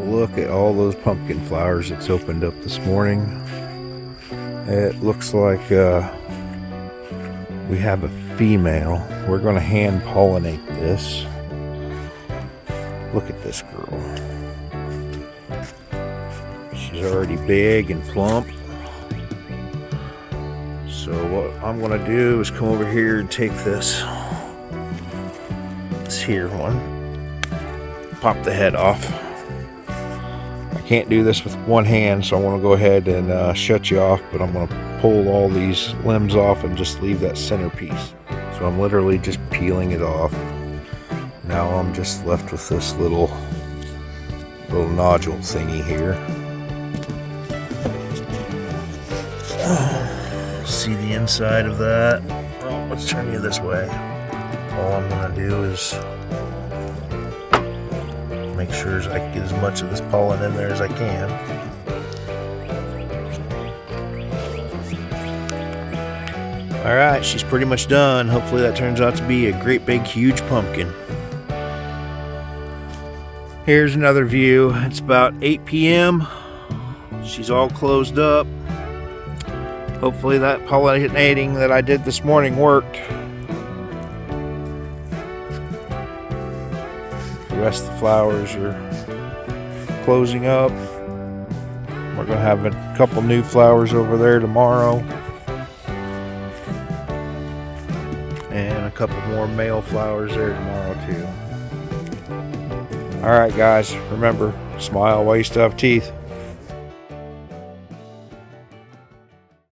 Look at all those pumpkin flowers that's opened up this morning. It looks like we have a female. We're going to hand pollinate this. Look at this girl. She's already big and plump. So what I'm going to do is come over here and take this here one, pop the head off. I can't do this with one hand, so I want to go ahead and shut you off, but I'm going to pull all these limbs off and just leave that centerpiece. So I'm literally just peeling it off. Now I'm just left with this little nodule thingy here. See the inside of that? Well, let's turn you this way. All I'm going to do is make sure I can get as much of this pollen in there as I can. Alright, she's pretty much done. Hopefully that turns out to be a great big huge pumpkin. Here's another view. It's about 8 p.m. She's all closed up. Hopefully that pollinating that I did this morning worked. The rest of the flowers are closing up. We're going to have a couple new flowers over there tomorrow. And a couple more male flowers there tomorrow too. Alright guys, remember, smile while you still have teeth.